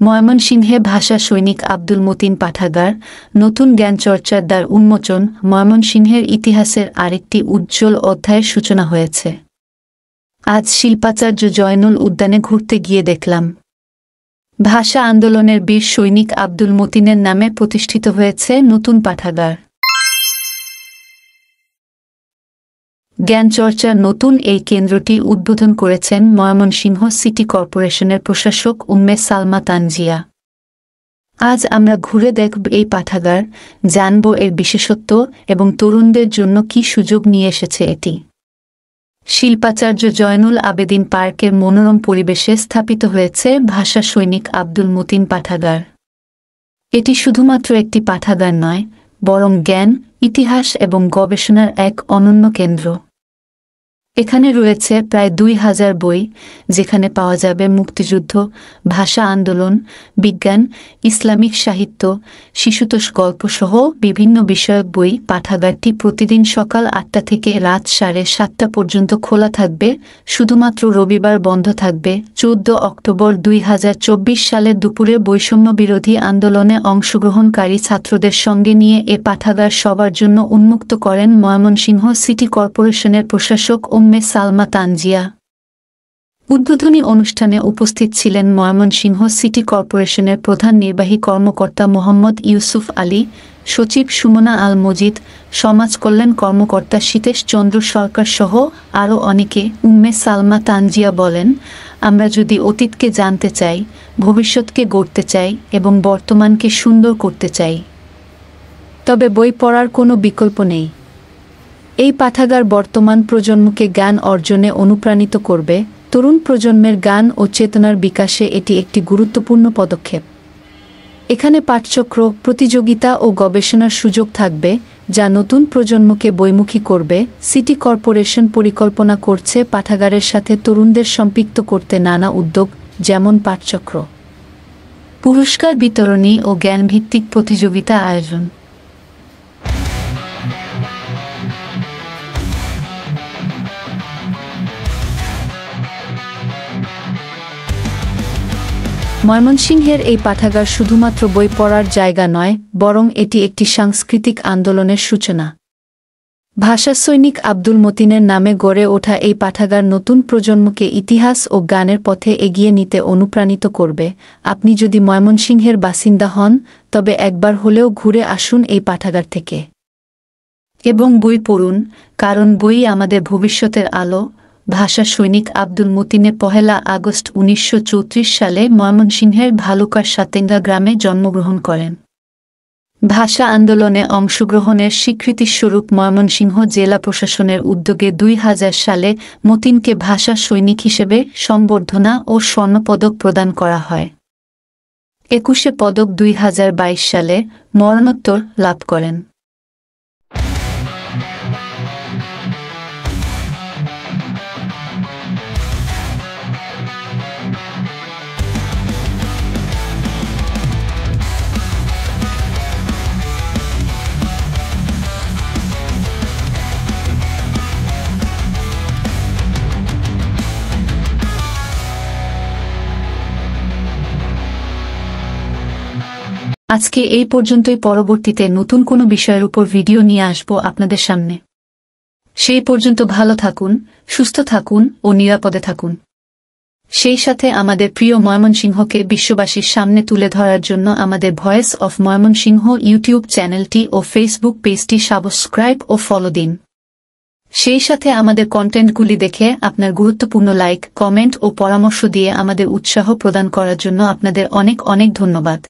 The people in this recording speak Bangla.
ময়মনসিংহে ভাষা সৈনিক আব্দুল মতিন পাঠাগার, নতুন জ্ঞানচর্চার দ্বার উন্মোচন। ময়মনসিংহের ইতিহাসের আরেকটি উজ্জ্বল অধ্যায়ের সূচনা হয়েছে। আজ শিল্পাচার্য জয়নুল উদ্যানে ঘুরতে গিয়ে দেখলাম, ভাষা আন্দোলনের বীর সৈনিক আব্দুল মতিনের নামে প্রতিষ্ঠিত হয়েছে নতুন পাঠাগার। জ্ঞানচর্চার নতুন এই কেন্দ্রটি উদ্বোধন করেছেন ময়মনসিংহ সিটি কর্পোরেশনের প্রশাসক উম্মে সালমা তানজিয়া। আজ আমরা ঘুরে দেখব এই পাঠাগার, জানব এর বিশেষত্ব এবং তরুণদের জন্য কী সুযোগ নিয়ে এসেছে এটি। শিল্পাচার্য জয়নুল আবেদিন পার্কের মনোরম পরিবেশে স্থাপিত হয়েছে ভাষা সৈনিক আব্দুল মতিন পাঠাগার। এটি শুধুমাত্র একটি পাঠাগার নয়, বরং জ্ঞান, ইতিহাস এবং গবেষণার এক অনন্য কেন্দ্র। এখানে রয়েছে প্রায় 2000 বই, যেখানে পাওয়া যাবে মুক্তিযুদ্ধ, ভাষা আন্দোলন, বিজ্ঞান, ইসলামিক সাহিত্য, শিশুতোষ গল্পসহ বিভিন্ন বিষয়ক বই। পাঠাগারটি প্রতিদিন সকাল 8টা থেকে রাত 7:30 পর্যন্ত খোলা থাকবে, শুধুমাত্র রবিবার বন্ধ থাকবে। 14 অক্টোবর 2024 সালে দুপুরে বৈষম্য বিরোধী আন্দোলনে অংশগ্রহণকারী ছাত্রদের সঙ্গে নিয়ে এ পাঠাগার সবার জন্য উন্মুক্ত করেন ময়মনসিংহ সিটি কর্পোরেশনের প্রশাসক উম্মে সালমা তানজিয়া। উদ্বোধনী অনুষ্ঠানে উপস্থিত ছিলেন ময়মনসিংহ সিটি কর্পোরেশনের প্রধান নির্বাহী কর্মকর্তা মোহাম্মদ ইউসুফ আলী, সচিব সুমনা আল মজিদ, সমাজ কল্যাণ কর্মকর্তা সীতেশ চন্দ্র সরকার সহ আরও অনেকে। উম্মে সালমা তানজিয়া বলেন, আমরা যদি অতীতকে জানতে চাই, ভবিষ্যৎকে গড়তে চাই এবং বর্তমানকে সুন্দর করতে চাই, তবে বই পড়ার কোনো বিকল্প নেই। এই পাঠাগার বর্তমান প্রজন্মকে জ্ঞান অর্জনে অনুপ্রাণিত করবে। তরুণ প্রজন্মের জ্ঞান ও চেতনার বিকাশে এটি একটি গুরুত্বপূর্ণ পদক্ষেপ। এখানে পাঠচক্র, প্রতিযোগিতা ও গবেষণার সুযোগ থাকবে, যা নতুন প্রজন্মকে বইমুখী করবে। সিটি কর্পোরেশন পরিকল্পনা করছে পাঠাগারের সাথে তরুণদের সম্পৃক্ত করতে নানা উদ্যোগ, যেমন পাঠচক্র, পুরস্কার বিতরণী ও জ্ঞানভিত্তিক প্রতিযোগিতা আয়োজন। ময়মনসিংহের এই পাঠাগার শুধুমাত্র বই পড়ার জায়গা নয়, বরং এটি একটি সাংস্কৃতিক আন্দোলনের সূচনা। ভাষা সৈনিক আব্দুল মতিনের নামে গড়ে ওঠা এই পাঠাগার নতুন প্রজন্মকে ইতিহাস ও জ্ঞানের পথে এগিয়ে নিতে অনুপ্রাণিত করবে। আপনি যদি ময়মনসিংহের বাসিন্দা হন, তবে একবার হলেও ঘুরে আসুন এই পাঠাগার থেকে এবং বই পড়ুন, কারণ বই আমাদের ভবিষ্যতের আলো। ভাষা সৈনিক আব্দুল মতিনে 1 আগস্ট 1934 সালে ময়মনসিংহের ভালুকার সাতেঙ্গা গ্রামে জন্মগ্রহণ করেন। ভাষা আন্দোলনে অংশগ্রহণের স্বীকৃতিস্বরূপ ময়মনসিংহ জেলা প্রশাসনের উদ্যোগে 2000 সালে মতিনকে ভাষা সৈনিক হিসেবে সম্বর্ধনা ও স্বর্ণপদক প্রদান করা হয়। 21 পদক 2022 সালে মরণোত্তর লাভ করেন। আজকে এই পর্যন্তই। পরবর্তীতে নতুন কোনো বিষয়ের উপর ভিডিও নিয়ে আসব আপনাদের সামনে। সেই পর্যন্ত ভালো থাকুন, সুস্থ থাকুন ও নিরাপদে থাকুন। সেই সাথে আমাদের প্রিয় ময়মনসিংহকে বিশ্ববাসীর সামনে তুলে ধরার জন্য আমাদের ভয়েস অফ ময়মনসিংহ ইউটিউব চ্যানেলটি ও ফেসবুক পেজটি সাবস্ক্রাইব ও ফলো দিন। সেই সাথে আমাদের কন্টেন্টগুলি দেখে আপনার গুরুত্বপূর্ণ লাইক, কমেন্ট ও পরামর্শ দিয়ে আমাদের উৎসাহ প্রদান করার জন্য আপনাদের অনেক অনেক ধন্যবাদ।